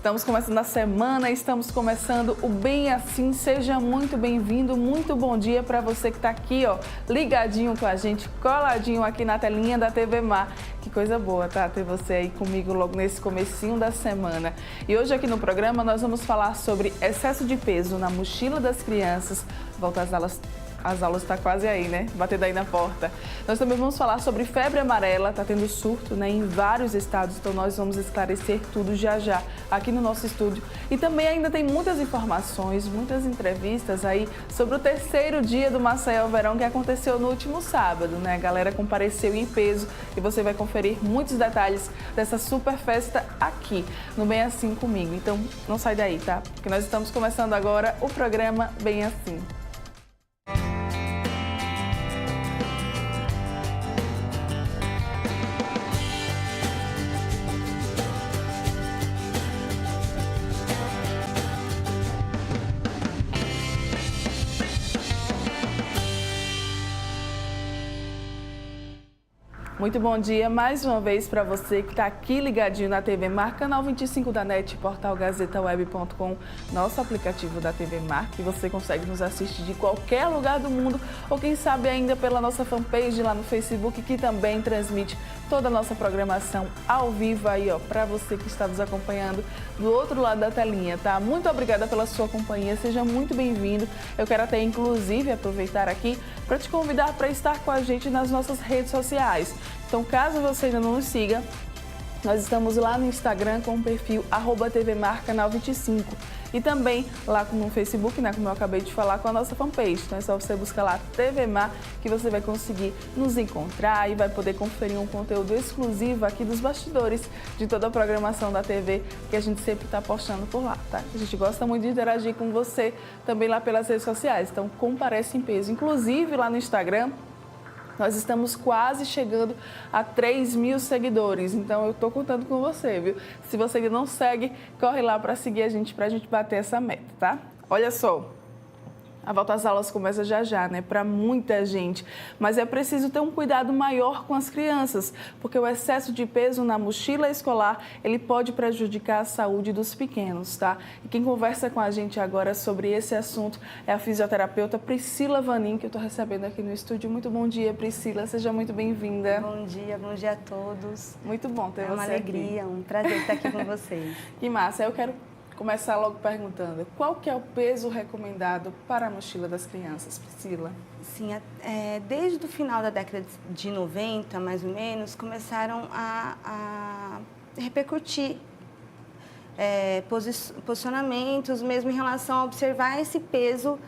Estamos começando a semana, estamos começando o Bem Assim. Seja muito bem-vindo, muito bom dia para você que está aqui, ó, ligadinho com a gente, coladinho aqui na telinha da TV Mar. Que coisa boa, tá? Ter você aí comigo logo nesse comecinho da semana. E hoje aqui no programa nós vamos falar sobre excesso de peso na mochila das crianças. Volta às aulas. As aulas estão quase aí, né? Batendo aí na porta. Nós também vamos falar sobre febre amarela, está tendo surto, né, em vários estados, então nós vamos esclarecer tudo já já aqui no nosso estúdio. E também ainda tem muitas informações, muitas entrevistas aí sobre o terceiro dia do Maceió Verão que aconteceu no último sábado, né? A galera compareceu em peso e você vai conferir muitos detalhes dessa super festa aqui no Bem Assim comigo. Então não sai daí, tá? Porque nós estamos começando agora o programa Bem Assim. Muito bom dia mais uma vez para você que está aqui ligadinho na TV Mar, canal 25 da NET, portal gazetaweb.com, nosso aplicativo da TV Mar, que você consegue nos assistir de qualquer lugar do mundo ou quem sabe ainda pela nossa fanpage lá no Facebook, que também transmite toda a nossa programação ao vivo aí, ó, para você que está nos acompanhando do outro lado da telinha, tá? Muito obrigada pela sua companhia, seja muito bem-vindo. Eu quero até inclusive aproveitar aqui para te convidar para estar com a gente nas nossas redes sociais. Então, caso você ainda não nos siga, nós estamos lá no Instagram com o perfil @tvmarcanal25 e também lá no Facebook, né, como eu acabei de falar, com a nossa fanpage. Então é só você buscar lá TV Mar que você vai conseguir nos encontrar e vai poder conferir um conteúdo exclusivo aqui dos bastidores de toda a programação da TV que a gente sempre está postando por lá, tá? A gente gosta muito de interagir com você também lá pelas redes sociais, então comparece em peso. Inclusive lá no Instagram, nós estamos quase chegando a 3.000 seguidores, então eu estou contando com você, viu? Se você ainda não segue, corre lá para seguir a gente bater essa meta, tá? Olha só, a volta às aulas começa já já, né? Para muita gente, mas é preciso ter um cuidado maior com as crianças, porque o excesso de peso na mochila escolar, ele pode prejudicar a saúde dos pequenos, tá? E quem conversa com a gente agora sobre esse assunto é a fisioterapeuta Priscila Vanin, que eu estou recebendo aqui no estúdio. Muito bom dia, Priscila, seja muito bem-vinda. Bom dia a todos. Muito bom ter você aqui. É uma alegria, um prazer estar aqui com vocês. Que massa, eu quero começar logo perguntando, qual que é o peso recomendado para a mochila das crianças, Priscila? Sim, desde o final da década de 90, mais ou menos, começaram a repercutir posicionamentos mesmo em relação a observar esse peso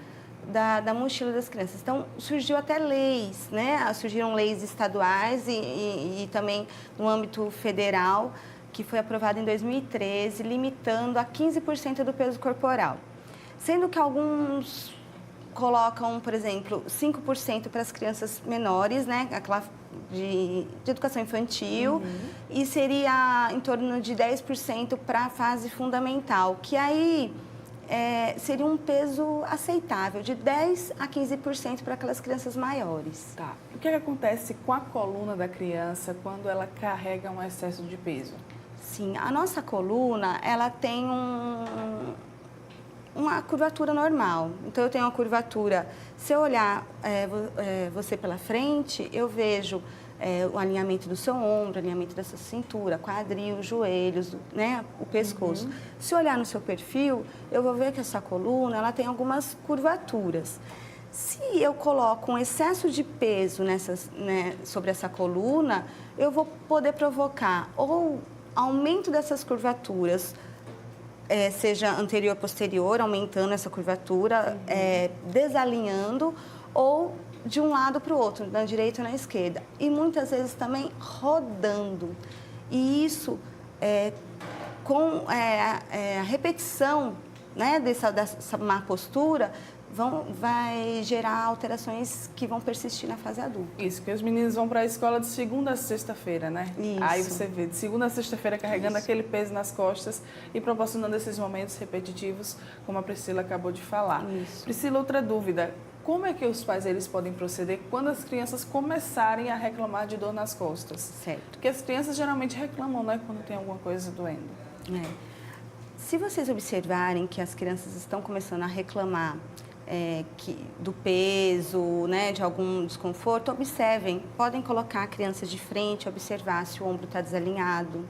da mochila das crianças. Então, surgiu até leis, né? Surgiram leis estaduais e também no âmbito federal, que foi aprovado em 2013, limitando a 15% do peso corporal. Sendo que alguns colocam, por exemplo, 5% para as crianças menores, né, aquela de educação infantil, e seria em torno de 10% para a fase fundamental, que aí seria um peso aceitável, de 10% a 15% para aquelas crianças maiores. Tá. O que acontece com a coluna da criança quando ela carrega um excesso de peso? Sim, a nossa coluna, ela tem uma curvatura normal. Então, eu tenho uma curvatura, se eu olhar você pela frente, eu vejo o alinhamento do seu ombro, alinhamento da sua cintura, quadril, joelhos, né, o pescoço. Se eu olhar no seu perfil, eu vou ver que essa coluna, ela tem algumas curvaturas. Se eu coloco um excesso de peso sobre essa coluna, eu vou poder provocar ou aumento dessas curvaturas, seja anterior ou posterior, aumentando essa curvatura, desalinhando, ou de um lado para o outro, da direita ou na esquerda. E muitas vezes também rodando. E isso, com a repetição, né, dessa má postura, vai gerar alterações que vão persistir na fase adulta. Isso, que os meninos vão para a escola de segunda a sexta-feira, né? Isso. Aí você vê, de segunda a sexta-feira carregando aquele peso nas costas e proporcionando esses momentos repetitivos, como a Priscila acabou de falar. Isso. Priscila, outra dúvida. Como é que os pais eles podem proceder quando as crianças começarem a reclamar de dor nas costas? Certo. Porque as crianças geralmente reclamam, né, quando tem alguma coisa doendo. Se vocês observarem que as crianças estão começando a reclamar do peso, né, de algum desconforto, observem. Podem colocar a criança de frente, observar se o ombro está desalinhado,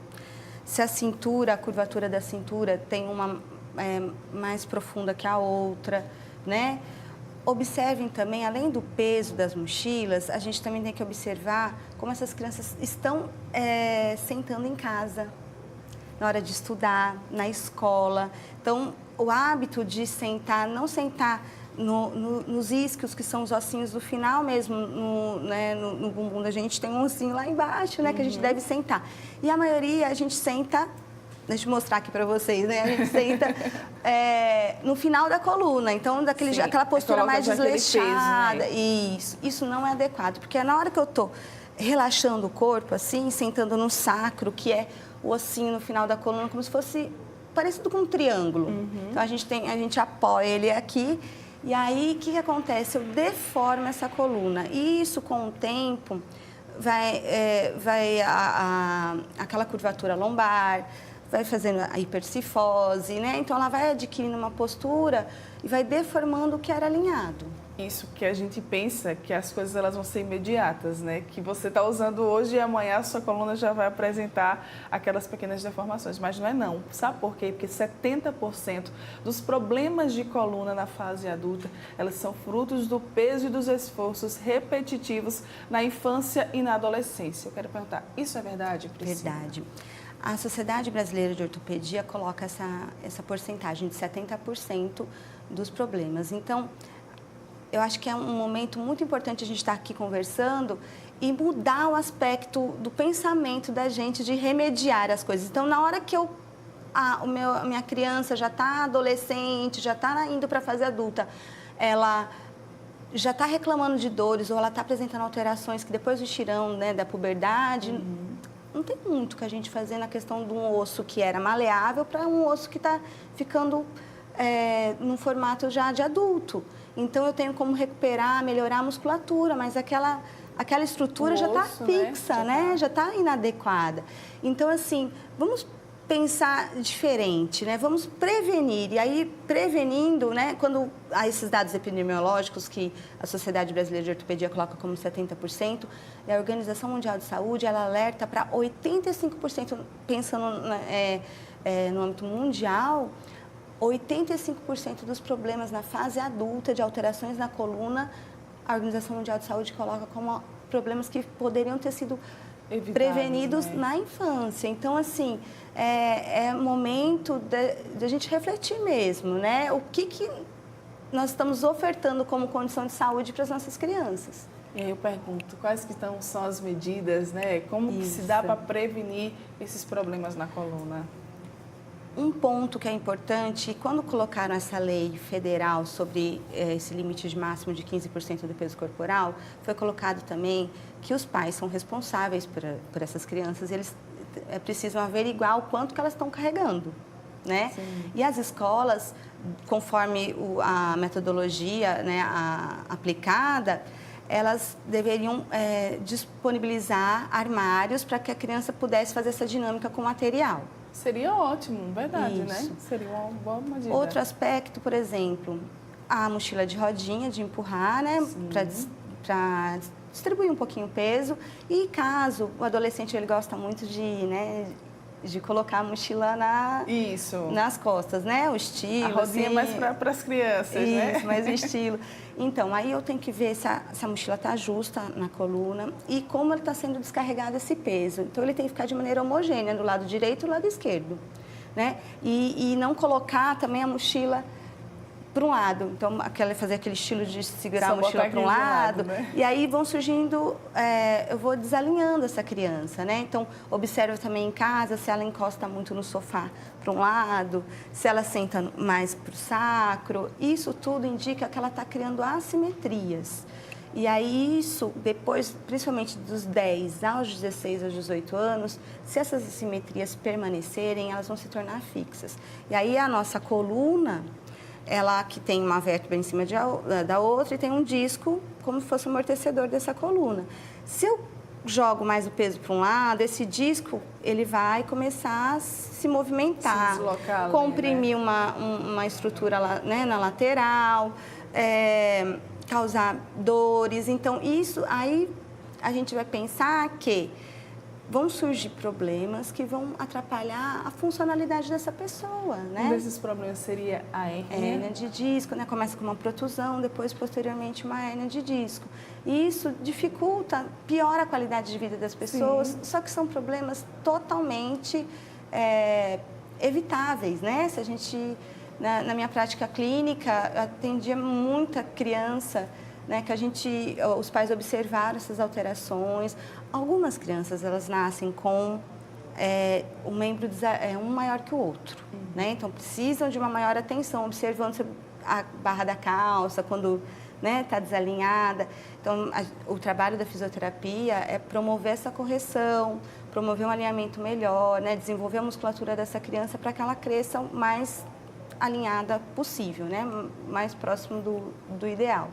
se a cintura, a curvatura da cintura tem uma mais profunda que a outra, né? Observem também, além do peso das mochilas, a gente também tem que observar como essas crianças estão sentando em casa, na hora de estudar, na escola. Então, o hábito de sentar, não sentar nos isquios, que são os ossinhos do final mesmo, no bumbum da gente tem um ossinho lá embaixo, né, que a gente deve sentar. E a maioria a gente senta, deixa eu mostrar aqui para vocês, né, a gente senta no final da coluna, então aquela postura mais desleixada. Peso, né? Isso não é adequado, porque na hora que eu estou relaxando o corpo, assim, sentando no sacro, que é o ossinho no final da coluna, como se fosse parecido com um triângulo. Então a gente apoia ele aqui. E aí, o que acontece? Eu deformo essa coluna. E isso, com o tempo, vai aquela curvatura lombar, vai fazendo a hipercifose, né? Então, ela vai adquirindo uma postura e vai deformando o que era alinhado. Isso que a gente pensa que as coisas elas vão ser imediatas, né? Que você está usando hoje e amanhã a sua coluna já vai apresentar aquelas pequenas deformações. Mas não é não. Sabe por quê? Porque 70% dos problemas de coluna na fase adulta, elas são frutos do peso e dos esforços repetitivos na infância e na adolescência. Eu quero perguntar, isso é verdade, Priscila? Verdade. A Sociedade Brasileira de Ortopedia coloca essa porcentagem de 70% dos problemas. Então, eu acho que é um momento muito importante a gente estar aqui conversando e mudar o aspecto do pensamento da gente de remediar as coisas. Então, na hora que a minha criança já está adolescente, já está indo para a fase adulta, ela já está reclamando de dores ou ela está apresentando alterações que depois do estirão, né, da puberdade, não tem muito que a gente fazer na questão de um osso que era maleável para um osso que está ficando num formato já de adulto. Então, eu tenho como recuperar, melhorar a musculatura, mas aquela estrutura já está fixa, né? Já está inadequada. Então, assim, vamos pensar diferente, né? Vamos prevenir. E aí, prevenindo, né? Quando há esses dados epidemiológicos que a Sociedade Brasileira de Ortopedia coloca como 70%, e a Organização Mundial de Saúde, ela alerta para 85%, pensando no âmbito mundial, 85% dos problemas na fase adulta de alterações na coluna, a Organização Mundial de Saúde coloca como problemas que poderiam ter sido prevenidos, né, na infância. Então, assim, é momento de a gente refletir mesmo, né? O que nós estamos ofertando como condição de saúde para as nossas crianças. E aí eu pergunto, quais que são as medidas, né? Como que se dá para prevenir esses problemas na coluna? Um ponto que é importante, quando colocaram essa lei federal sobre esse limite de máximo de 15% do peso corporal, foi colocado também que os pais são responsáveis por essas crianças, eles precisam averiguar o quanto que elas estão carregando, né? Sim. E as escolas, conforme a metodologia, né, aplicada, elas deveriam disponibilizar armários para que a criança pudesse fazer essa dinâmica com material. Seria ótimo, verdade, né? Seria uma boa medida. Outro aspecto, por exemplo, a mochila de rodinha, de empurrar, né? Para distribuir um pouquinho o peso. E caso o adolescente ele gosta muito de colocar a mochila nas costas, né? O estilo. A rodinha assim, mais para as crianças, isso, né? Isso, mais o estilo. Então, aí eu tenho que ver se a mochila está justa na coluna e como ele está sendo descarregado esse peso. Então, ele tem que ficar de maneira homogênea do lado direito e do lado esquerdo, né? E não colocar também a mochila para um lado. Então, fazer aquele estilo de segurar a mochila para um lado. Né? E aí vão surgindo, eu vou desalinhando essa criança, né? Então, observa também em casa se ela encosta muito no sofá para um lado, se ela senta mais para o sacro. Isso tudo indica que ela está criando assimetrias. E aí isso, depois, principalmente dos 10 aos 16, aos 18 anos, se essas assimetrias permanecerem, elas vão se tornar fixas. E aí a nossa coluna, ela que tem uma vértebra em cima da outra e tem um disco como se fosse um amortecedor dessa coluna. Se eu jogo mais o peso para um lado, esse disco ele vai começar a se movimentar, se deslocar ali, comprimir, né? uma estrutura lá, né, na lateral, causar dores. Então, isso aí a gente vai pensar que vão surgir problemas que vão atrapalhar a funcionalidade dessa pessoa, né? Um desses problemas seria a hérnia. Hérnia de disco, né? Começa com uma protusão, depois, posteriormente, uma hérnia de disco. E isso dificulta, piora a qualidade de vida das pessoas, sim, só que são problemas totalmente evitáveis, né? Se a gente, na minha prática clínica, atendia muita criança, né, que os pais observaram essas alterações. Algumas crianças, elas nascem com um membro um maior que o outro, né? Então, precisam de uma maior atenção, observando a barra da calça, quando está, né, desalinhada. Então, o trabalho da fisioterapia é promover essa correção, promover um alinhamento melhor, né, desenvolver a musculatura dessa criança para que ela cresça o mais alinhada possível, né, mais próximo do ideal.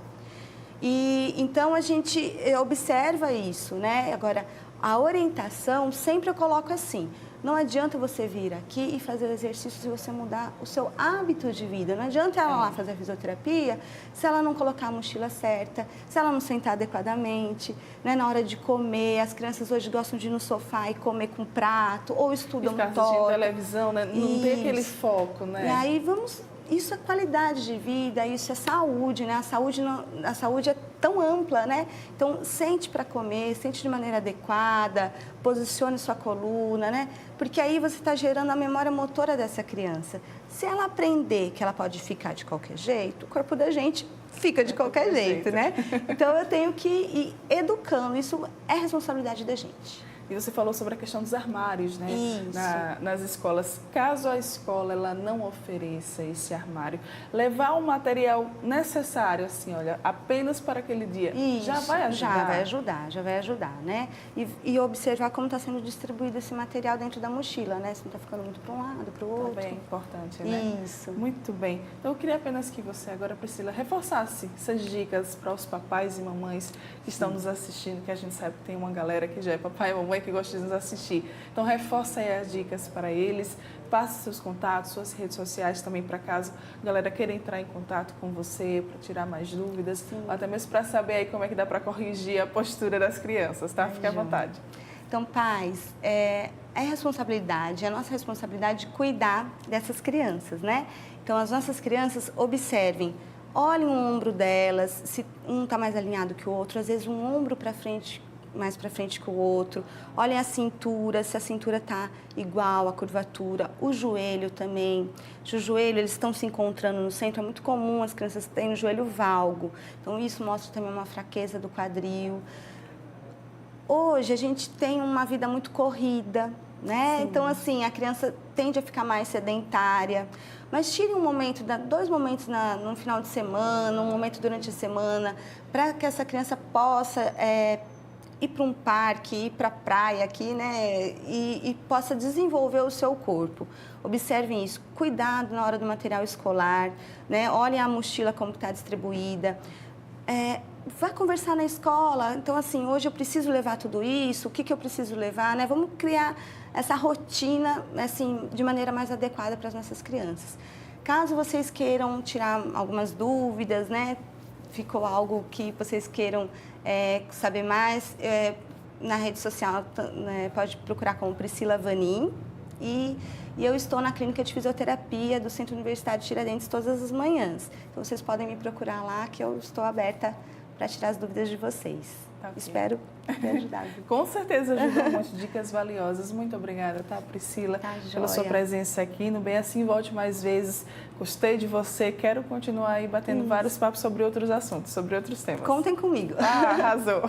E então a gente observa isso, né? Agora, a orientação sempre eu coloco assim: não adianta você vir aqui e fazer o exercício se você mudar o seu hábito de vida. Não adianta ela lá fazer a fisioterapia se ela não colocar a mochila certa, se ela não sentar adequadamente, né? Na hora de comer, as crianças hoje gostam de ir no sofá e comer com prato, ou estudam torto. Ficar assistindo televisão, né? Não tem aquele foco, né? E aí isso é qualidade de vida, isso é saúde, né? A saúde é tão ampla, né? Então, sente para comer, sente de maneira adequada, posicione sua coluna, né? Porque aí você está gerando a memória motora dessa criança. Se ela aprender que ela pode ficar de qualquer jeito, o corpo da gente fica de qualquer jeito, né? Então, eu tenho que ir educando, isso é responsabilidade da gente. E você falou sobre a questão dos armários, né? Isso. Nas escolas. Caso a escola ela não ofereça esse armário, levar o material necessário, assim, olha, apenas para aquele dia, isso, já vai ajudar? Já vai ajudar, né? E observar como está sendo distribuído esse material dentro da mochila, né? Se não está ficando muito para um lado, para o outro. Também é importante, né? Isso. Muito bem. Então, eu queria apenas que você agora, Priscila, reforçasse essas dicas para os papais e mamães que estão nos assistindo, que a gente sabe que tem uma galera que já é papai e mamãe que gosta de nos assistir. Então, reforça aí as dicas para eles, passe seus contatos, suas redes sociais também, para caso a galera queira entrar em contato com você, para tirar mais dúvidas, ou até mesmo para saber aí como é que dá para corrigir a postura das crianças, tá? Fique à vontade. Então, pais, é a nossa responsabilidade cuidar dessas crianças, né? Então, as nossas crianças observem, olhem o ombro delas, se um está mais alinhado que o outro, às vezes um ombro para frente, mais para frente que o outro. Olhem a cintura, se a cintura está igual, a curvatura, o joelho também. O joelho, eles estão se encontrando no centro, é muito comum as crianças terem o joelho valgo. Então, isso mostra também uma fraqueza do quadril. Hoje, a gente tem uma vida muito corrida, né? Sim. Então, assim, a criança tende a ficar mais sedentária. Mas tire um momento, 2 momentos no final de semana, um momento durante a semana, para que essa criança possa ir para um parque, ir para a praia aqui, né? E possa desenvolver o seu corpo. Observem isso. Cuidado na hora do material escolar, né? Olhem a mochila como está distribuída. Vai conversar na escola. Então, assim, hoje eu preciso levar tudo isso, o que eu preciso levar, né? Vamos criar essa rotina, assim, de maneira mais adequada para as nossas crianças. Caso vocês queiram tirar algumas dúvidas, né? Ficou algo que vocês queiram saber mais, na rede social, né, pode procurar como Priscila Vanin. E eu estou na clínica de fisioterapia do Centro Universitário de Tiradentes todas as manhãs. Então, vocês podem me procurar lá, que eu estou aberta para tirar as dúvidas de vocês. Tá, espero ter ajudado. Com certeza ajudou um monte de dicas valiosas. Muito obrigada, tá, Priscila, pela sua presença aqui no Bem Assim. Volte mais vezes. Gostei de você. Quero continuar aí batendo vários papos sobre outros assuntos, sobre outros temas. Contem comigo. Arrasou.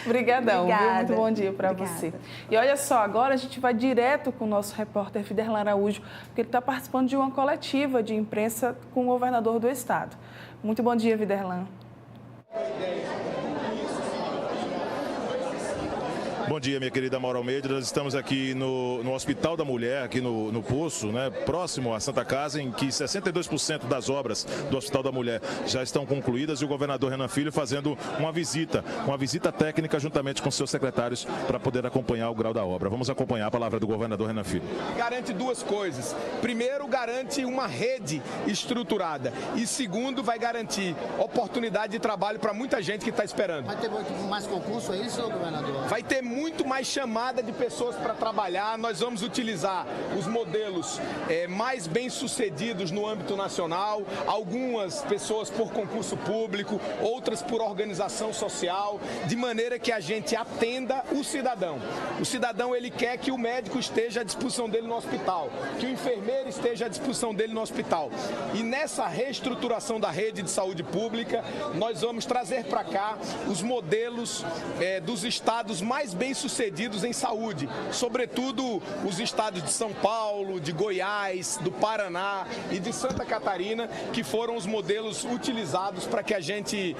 Obrigadão. Viu? Muito bom dia para você. E olha só, agora a gente vai direto com o nosso repórter Viderlan Araújo, porque ele está participando de uma coletiva de imprensa com o governador do estado. Muito bom dia, Viderlan. Bom dia, minha querida Maura Almeida. Nós estamos aqui no Hospital da Mulher, aqui no Poço, né, próximo à Santa Casa, em que 62% das obras do Hospital da Mulher já estão concluídas e o governador Renan Filho fazendo uma visita técnica juntamente com seus secretários para poder acompanhar o grau da obra. Vamos acompanhar a palavra do governador Renan Filho. Garante duas coisas. Primeiro, garante uma rede estruturada e segundo, vai garantir oportunidade de trabalho para muita gente que está esperando. Vai ter muito mais concurso, é isso, governador? Vai ter muito mais chamada de pessoas para trabalhar. Nós vamos utilizar os modelos mais bem-sucedidos no âmbito nacional, algumas pessoas por concurso público, outras por organização social, de maneira que a gente atenda o cidadão. O cidadão, ele quer que o médico esteja à disposição dele no hospital, que o enfermeiro esteja à disposição dele no hospital. E nessa reestruturação da rede de saúde pública, nós vamos trazer para cá os modelos dos estados mais bem-sucedidos em saúde, sobretudo os estados de São Paulo, de Goiás, do Paraná e de Santa Catarina, que foram os modelos utilizados para que a gente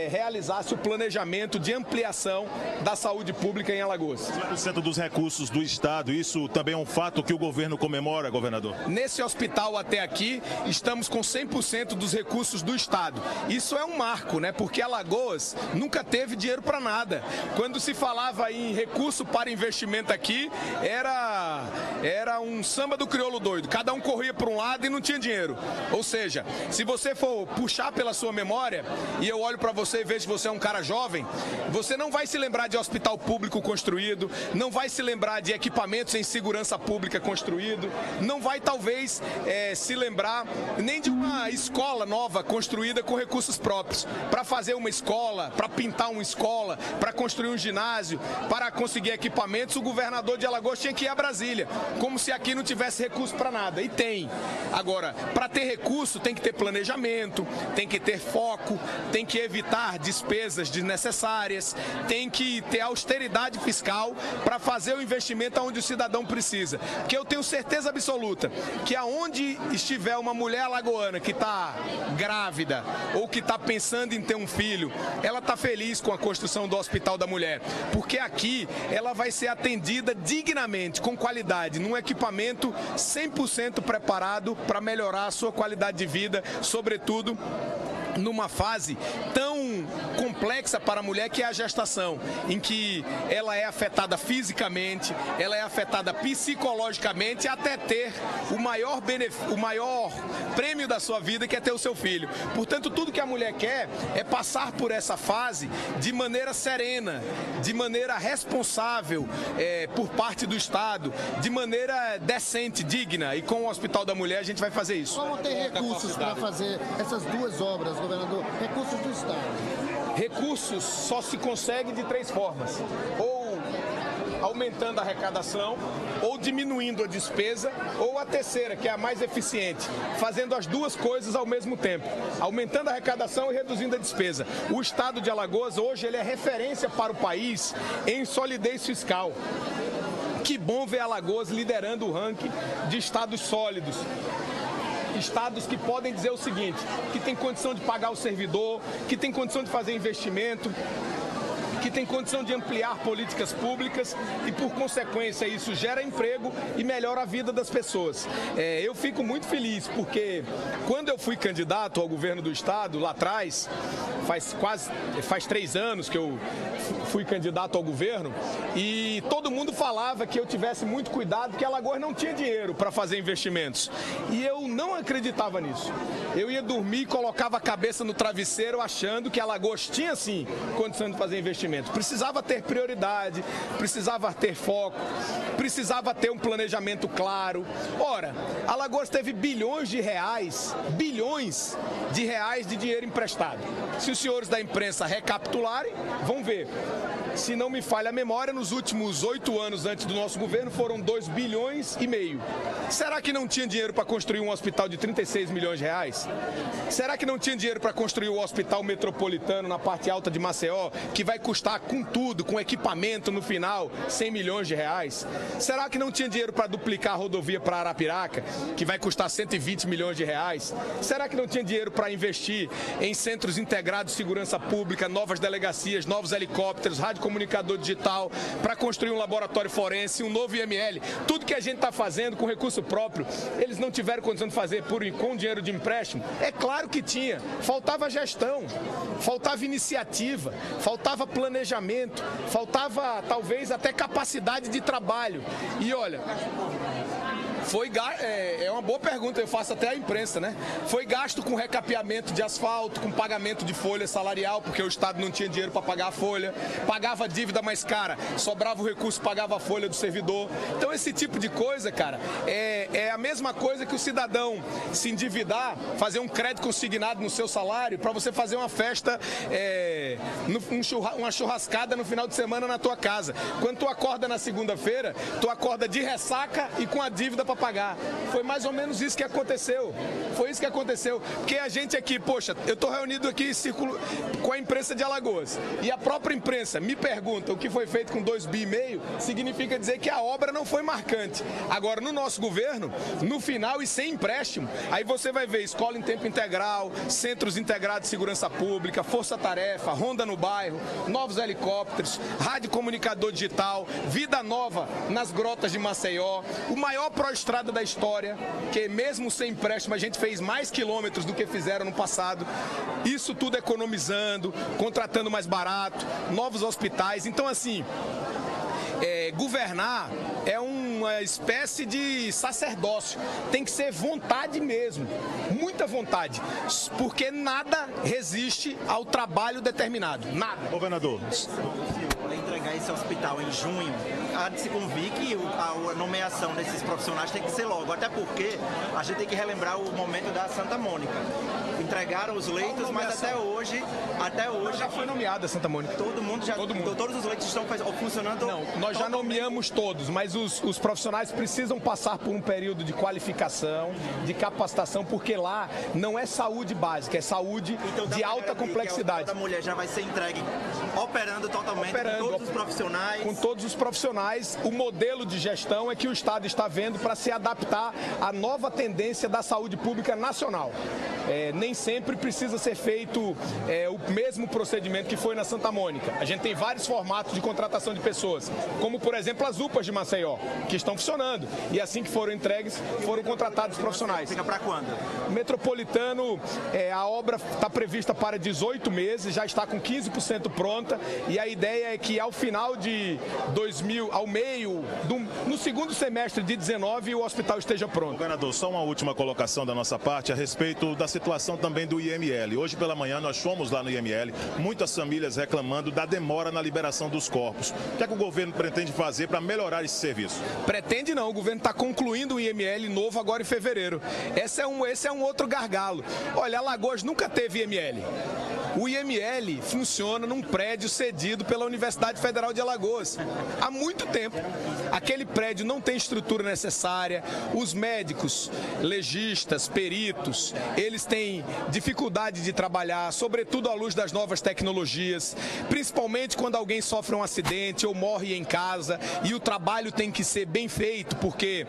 realizasse o planejamento de ampliação da saúde pública em Alagoas. 100% dos recursos do estado, isso também é um fato que o governo comemora, governador? Nesse hospital até aqui, estamos com 100% dos recursos do estado. Isso é um marco, né? Porque Alagoas nunca teve dinheiro para nada. Quando se falava em recurso para investimento aqui, era um samba do crioulo doido. Cada um corria para um lado e não tinha dinheiro. Ou seja, se você for puxar pela sua memória, e eu olho para você e vejo que você é um cara jovem, você não vai se lembrar de hospital público construído, não vai se lembrar de equipamentos em segurança pública construído, não vai talvez se lembrar nem de uma escola nova construída com recursos próprios. Para fazer uma escola, para pintar uma escola, para construir um ginásio, para conseguir equipamentos, o governador de Alagoas tinha que ir a Brasília, como se aqui não tivesse recurso para nada. E tem. Agora, para ter recurso tem que ter planejamento, tem que ter foco, tem que evitar despesas desnecessárias, tem que ter austeridade fiscal para fazer o investimento aonde o cidadão precisa. Porque eu tenho certeza absoluta que aonde estiver uma mulher alagoana que está grávida ou que está pensando em ter um filho, ela está feliz com a construção do Hospital da Mulher, porque aqui ela vai ser atendida dignamente, com qualidade, num equipamento 100% preparado para melhorar a sua qualidade de vida, sobretudo numa fase tão complexa para a mulher que é a gestação, em que ela é afetada fisicamente, ela é afetada psicologicamente, até ter o maior prêmio da sua vida, que é ter o seu filho. Portanto, tudo que a mulher quer é passar por essa fase de maneira serena, de maneira responsável por parte do Estado, de maneira decente, digna, e com o Hospital da Mulher a gente vai fazer isso. Como ter recursos para fazer essas duas obras, governador? Recursos do Estado. Recursos só se consegue de três formas: ou aumentando a arrecadação, ou diminuindo a despesa, ou a terceira, que é a mais eficiente, fazendo as duas coisas ao mesmo tempo, aumentando a arrecadação e reduzindo a despesa. O estado de Alagoas hoje ele é referência para o país em solidez fiscal. Que bom ver Alagoas liderando o ranking de estados sólidos. Estados que podem dizer o seguinte, que tem condição de pagar o servidor, que tem condição de fazer investimento, que tem condição de ampliar políticas públicas e, por consequência, isso gera emprego e melhora a vida das pessoas. Eu fico muito feliz porque quando eu fui candidato ao governo do estado, lá atrás, faz 3 anos que eu fui candidato ao governo, e todo mundo falava que eu tivesse muito cuidado, que Alagoas não tinha dinheiro para fazer investimentos. E eu não acreditava nisso. Eu ia dormir e colocava a cabeça no travesseiro achando que Alagoas tinha, sim, condição de fazer investimento. Precisava ter prioridade, precisava ter foco, precisava ter um planejamento claro. Ora, Alagoas teve bilhões de reais de dinheiro emprestado. Se os senhores da imprensa recapitularem, vão ver. Se não me falha a memória, nos últimos 8 anos antes do nosso governo foram 2,5 bilhões. Será que não tinha dinheiro para construir um hospital de 36 milhões de reais? Será que não tinha dinheiro para construir o hospital metropolitano na parte alta de Maceió, que vai custar custar com tudo, com equipamento no final, 100 milhões de reais? Será que não tinha dinheiro para duplicar a rodovia para Arapiraca, que vai custar 120 milhões de reais? Será que não tinha dinheiro para investir em centros integrados de segurança pública, novas delegacias, novos helicópteros, radiocomunicador digital, para construir um laboratório forense, um novo IML? Tudo que a gente está fazendo com recurso próprio, eles não tiveram condição de fazer com dinheiro de empréstimo? É claro que tinha. Faltava gestão, faltava iniciativa, faltava planejamento, faltava talvez até capacidade de trabalho. E olha, é uma boa pergunta, eu faço até à imprensa, né? Foi gasto com recapeamento de asfalto, com pagamento de folha salarial, porque o Estado não tinha dinheiro para pagar a folha, pagava a dívida mais cara, sobrava o recurso, pagava a folha do servidor. Então esse tipo de coisa, cara, é a mesma coisa que o cidadão se endividar, fazer um crédito consignado no seu salário para você fazer uma festa, uma churrascada no final de semana na tua casa. Quando tu acorda na segunda-feira, tu acorda de ressaca e com a dívida para pagar. Foi mais ou menos isso que aconteceu. Foi isso que aconteceu. Porque a gente aqui, poxa, eu estou reunido aqui com a imprensa de Alagoas. E a própria imprensa me pergunta o que foi feito com 2,5 bi, significa dizer que a obra não foi marcante. Agora, no nosso governo, no final e sem empréstimo, aí você vai ver escola em tempo integral, centros integrados de segurança pública, força-tarefa, ronda no bairro, novos helicópteros, radiocomunicador digital, vida nova nas grotas de Maceió, o maior projeto da história, que mesmo sem empréstimo a gente fez mais quilômetros do que fizeram no passado. Isso tudo economizando, contratando mais barato, novos hospitais. Então, assim, governar é uma espécie de sacerdócio. Tem que ser vontade mesmo, muita vontade, porque nada resiste ao trabalho determinado. Nada. Governador. Entregar esse hospital em junho, há de se convir que a nomeação desses profissionais tem que ser logo, até porque a gente tem que relembrar o momento da Santa Mônica. Entregaram os leitos, mas até hoje já foi nomeada a Santa Mônica. Todos os leitos estão funcionando. Não, nós já nomeamos todos, mas os profissionais precisam passar por um período de qualificação, de capacitação, porque lá não é saúde básica, é saúde de alta complexidade. A mulher já vai ser entregue operando totalmente com todos os profissionais. Com todos os profissionais, o modelo de gestão é que o Estado está vendo para se adaptar à nova tendência da saúde pública nacional. Nem sempre precisa ser feito o mesmo procedimento que foi na Santa Mônica. A gente tem vários formatos de contratação de pessoas, como por exemplo as UPAs de Maceió, que estão funcionando. E assim que foram entregues, foram contratados profissionais. Fica para quando? Metropolitano, a obra está prevista para 18 meses, já está com 15% pronta, e a ideia é que ao final de no segundo semestre de 19, o hospital esteja pronto. Governador, só uma última colocação da nossa parte a respeito da situação também do IML. Hoje pela manhã nós fomos lá no IML, muitas famílias reclamando da demora na liberação dos corpos. O que é que o governo pretende fazer para melhorar esse serviço? Pretende não, o governo está concluindo o IML novo agora em fevereiro. Esse é um outro gargalo. Olha, Alagoas nunca teve IML. O IML funciona num prédio cedido pela Universidade Federal de Alagoas há muito tempo. Aquele prédio não tem estrutura necessária, os médicos, legistas, peritos, eles têm dificuldade de trabalhar, sobretudo à luz das novas tecnologias, principalmente quando alguém sofre um acidente ou morre em casa e o trabalho tem que ser bem feito, porque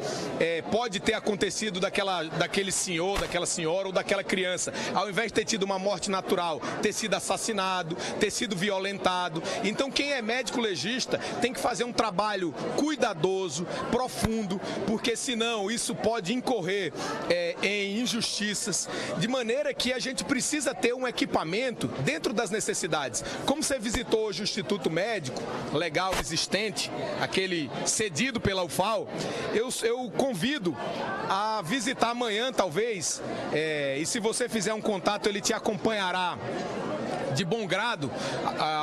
pode ter acontecido daquele senhor, daquela senhora ou daquela criança, ao invés de ter tido uma morte natural, ter sido assassinado, ter sido violentado. Então quem é médico legista tem que fazer um trabalho cuidadoso, profundo, porque senão isso pode incorrer em injustiças, de maneira que a gente precisa ter um equipamento dentro das necessidades. Como você visitou hoje o Instituto Médico Legal existente, aquele cedido pela UFAL, eu convido a visitar amanhã talvez, e se você fizer um contato ele te acompanhará de bom grado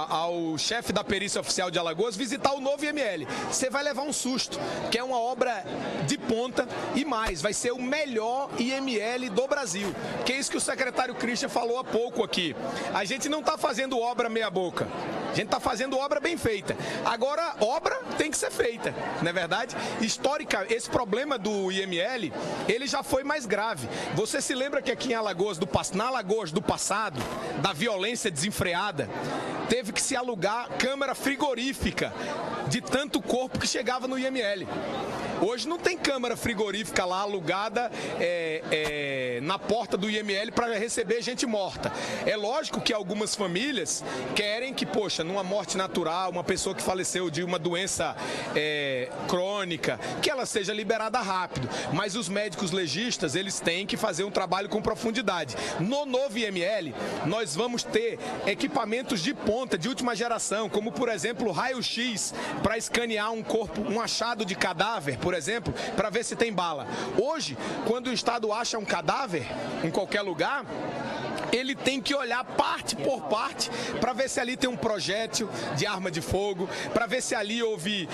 ao chefe da perícia oficial de Alagoas visitar o novo IML. Você vai levar um susto, que é uma obra de ponta e mais, vai ser o melhor IML do Brasil, que é isso que o secretário Christian falou há pouco aqui. A gente não está fazendo obra meia boca, a gente está fazendo obra bem feita. Agora, obra tem que ser feita, não é verdade? Histórica, esse problema do IML, ele já foi mais grave. Você se lembra que aqui em Alagoas, na Alagoas do passado, da violência violência desenfreada, teve que se alugar câmara frigorífica de tanto corpo que chegava no IML. Hoje não tem câmara frigorífica lá alugada na porta do IML para receber gente morta. É lógico que algumas famílias querem que, poxa, numa morte natural, uma pessoa que faleceu de uma doença crônica, que ela seja liberada rápido. Mas os médicos legistas, eles têm que fazer um trabalho com profundidade. No novo IML, nós vamos ter equipamentos de ponta, de última geração, como, por exemplo, raio-x para escanear um corpo, um achado de cadáver, por exemplo, para ver se tem bala. Hoje, quando o Estado acha um cadáver em qualquer lugar, ele tem que olhar parte por parte para ver se ali tem um projétil de arma de fogo, para ver se ali houve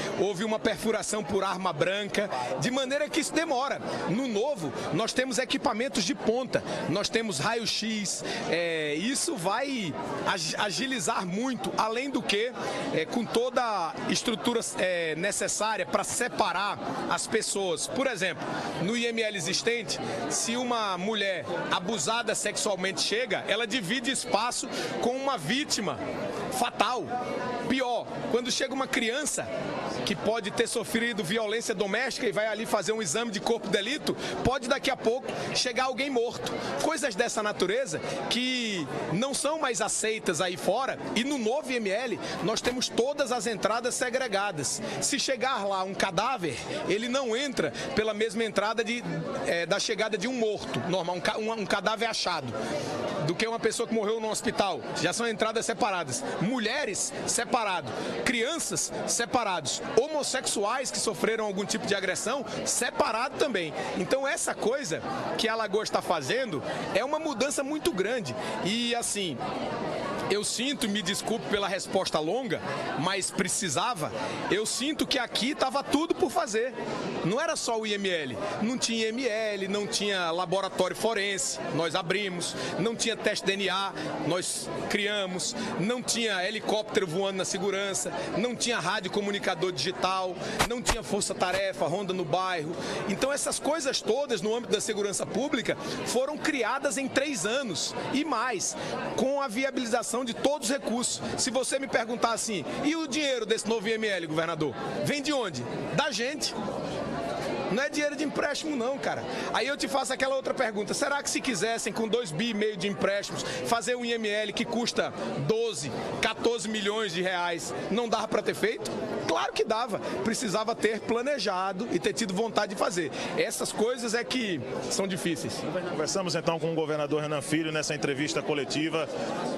uma perfuração por arma branca, de maneira que isso demora. No novo, nós temos equipamentos de ponta, nós temos raio-x, isso vai agilizar muito, além do que, com toda a estrutura necessária para separar as pessoas. Por exemplo, no IML existente, se uma mulher abusada sexualmente chega, ela divide espaço com uma vítima fatal. Pior, quando chega uma criança que pode ter sofrido violência doméstica e vai ali fazer um exame de corpo de delito, pode daqui a pouco chegar alguém morto. Coisas dessa natureza que não são mais aceitas aí fora, e no novo IML nós temos todas as entradas segregadas. Se chegar lá um cadáver, ele não entra pela mesma entrada da chegada de um morto, normal, um cadáver achado, do que uma pessoa que morreu no hospital. Já são entradas separadas. Mulheres, separado. Crianças, separados. Homossexuais que sofreram algum tipo de agressão, separado também. Então essa coisa que a Alagoas está fazendo é uma mudança muito grande. E assim, eu sinto, me desculpe pela resposta longa, mas precisava, eu sinto que aqui estava tudo por fazer. Não era só o IML, não tinha IML, não tinha laboratório forense, nós abrimos, não tinha teste DNA, nós criamos, não tinha helicóptero voando na segurança, não tinha rádio comunicador digital, não tinha força-tarefa, ronda no bairro. Então essas coisas todas no âmbito da segurança pública foram criadas em 3 anos e mais, com a viabilização de todos os recursos. Se você me perguntar assim, e o dinheiro desse novo IML, governador? Vem de onde? Da gente. Não é dinheiro de empréstimo não, cara. Aí eu te faço aquela outra pergunta. Será que se quisessem, com 2,5 bi de empréstimos, fazer um IML que custa 12, 14 milhões de reais, não dava para ter feito? Claro que dava. Precisava ter planejado e ter tido vontade de fazer. Essas coisas é que são difíceis. Conversamos então com o governador Renan Filho nessa entrevista coletiva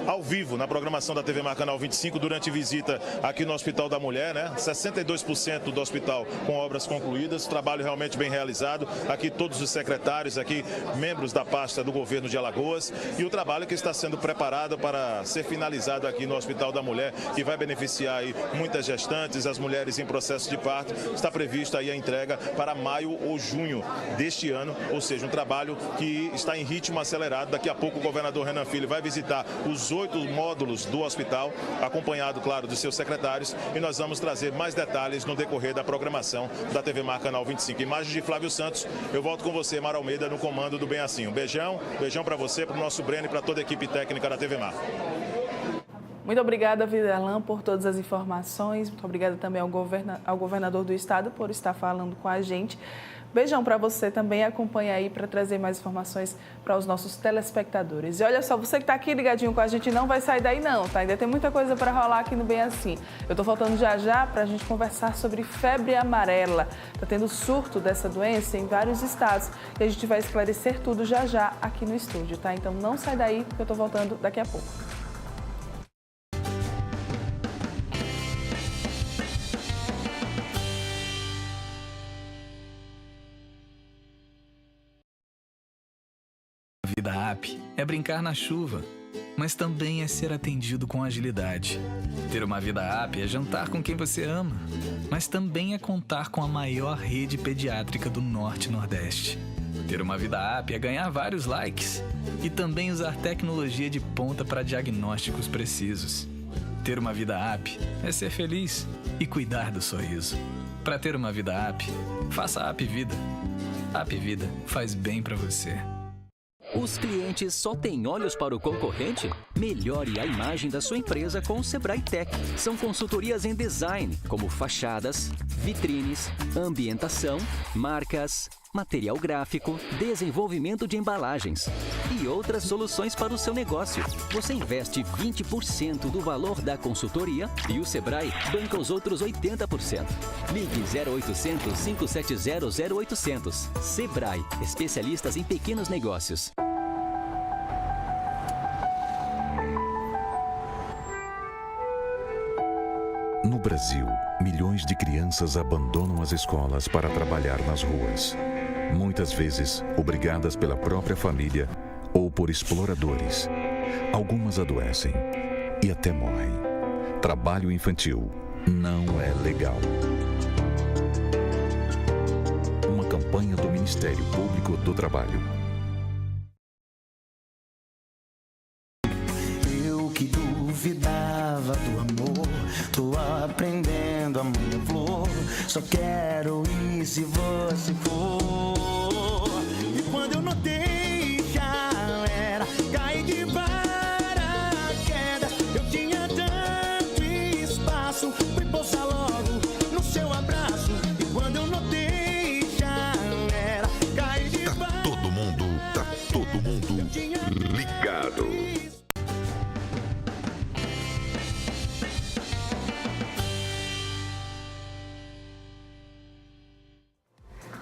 ao vivo na programação da TV Mar Canal 25 durante visita aqui no Hospital da Mulher, né? 62% do hospital com obras concluídas, trabalho realmente bem realizado. Aqui todos os secretários, aqui membros da pasta do governo de Alagoas, e o trabalho que está sendo preparado para ser finalizado aqui no Hospital da Mulher, que vai beneficiar aí muitas gestantes, as mulheres em processo de parto. Está prevista aí a entrega para maio ou junho deste ano, ou seja, um trabalho que está em ritmo acelerado. Daqui a pouco o governador Renan Filho vai visitar os 8 módulos do hospital, acompanhado, claro, dos seus secretários, e nós vamos trazer mais detalhes no decorrer da programação da TV Mar Canal 25. Imagens de Flávio Santos. Eu volto com você, Mara Almeida, no comando do Bem Assim. Um beijão para você, para o nosso Breno e para toda a equipe técnica da TV Mar. Muito obrigada, Vidalan, por todas as informações. Muito obrigada também ao governador do estado por estar falando com a gente. Beijão para você também, acompanha aí para trazer mais informações para os nossos telespectadores. E olha só, você que está aqui ligadinho com a gente não vai sair daí não, tá? Ainda tem muita coisa para rolar aqui no Bem Assim. Eu estou voltando já para a gente conversar sobre febre amarela. Está tendo surto dessa doença em vários estados e a gente vai esclarecer tudo já aqui no estúdio, tá? Então não sai daí porque eu estou voltando daqui a pouco. Vida App é brincar na chuva, mas também é ser atendido com agilidade. Ter uma vida App é jantar com quem você ama, mas também é contar com a maior rede pediátrica do Norte e Nordeste. Ter uma vida App é ganhar vários likes e também usar tecnologia de ponta para diagnósticos precisos. Ter uma vida App é ser feliz e cuidar do sorriso. Para ter uma vida App, faça a App Vida. A App Vida faz bem para você. Os clientes só têm olhos para o concorrente? Melhore a imagem da sua empresa com o Sebrae Tech. São consultorias em design, como fachadas, vitrines, ambientação, marcas, material gráfico, desenvolvimento de embalagens e outras soluções para o seu negócio. Você investe 20% do valor da consultoria e o Sebrae banca os outros 80%. Ligue 0800 570 0800. Sebrae, especialistas em pequenos negócios. No Brasil, milhões de crianças abandonam as escolas para trabalhar nas ruas. Muitas vezes, obrigadas pela própria família ou por exploradores. Algumas adoecem e até morrem. Trabalho infantil não é legal. Uma campanha do Ministério Público do Trabalho. Eu que duvidava do amor, tô aprendendo a manhã flor. Só quero ir se você for. E quando eu notei já era, caí de paraquedas. Eu tinha tanto espaço, fui pousar logo no seu abraço. E quando eu notei já era, caí de paraquedas. Tá todo mundo ligado.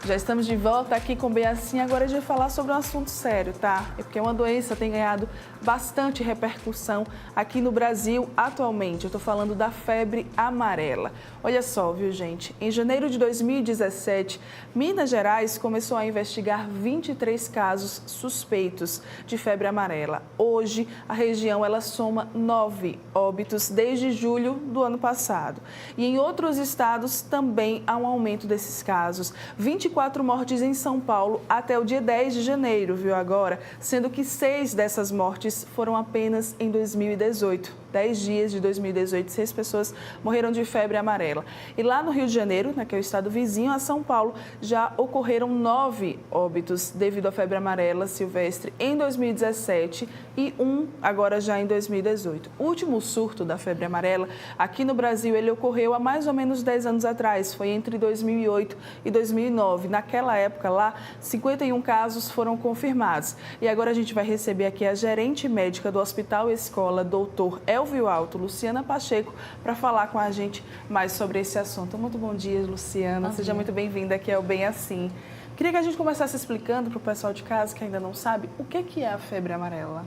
Já estamos de volta aqui com Bem Assim. Agora a gente vai falar sobre um assunto sério, tá? É porque uma doença tem ganhado bastante repercussão aqui no Brasil atualmente. Eu estou falando da febre amarela. Olha só, viu, gente? Em janeiro de 2017, Minas Gerais começou a investigar 23 casos suspeitos de febre amarela. Hoje, a região ela soma 9 óbitos desde julho do ano passado. E em outros estados também há um aumento desses casos. 24 mortes em São Paulo até o dia 10 de janeiro, viu agora? Sendo que 6 dessas mortes foram apenas em 2018. 10 dias de 2018, 6 pessoas morreram de febre amarela. E lá no Rio de Janeiro, naquele estado vizinho a São Paulo, já ocorreram 9 óbitos devido à febre amarela silvestre em 2017 e 1 agora já em 2018. O último surto da febre amarela aqui no Brasil, ele ocorreu há mais ou menos 10 anos atrás, foi entre 2008 e 2009. Naquela época lá, 51 casos foram confirmados. E agora a gente vai receber aqui a gerente médica do Hospital Escola, doutor Elvio Alto, Luciana Pacheco, para falar com a gente mais sobre esse assunto. Muito bom dia, Luciana. Seja muito bem-vinda aqui ao Bem Assim. Queria que a gente começasse explicando para o pessoal de casa que ainda não sabe o que é a febre amarela.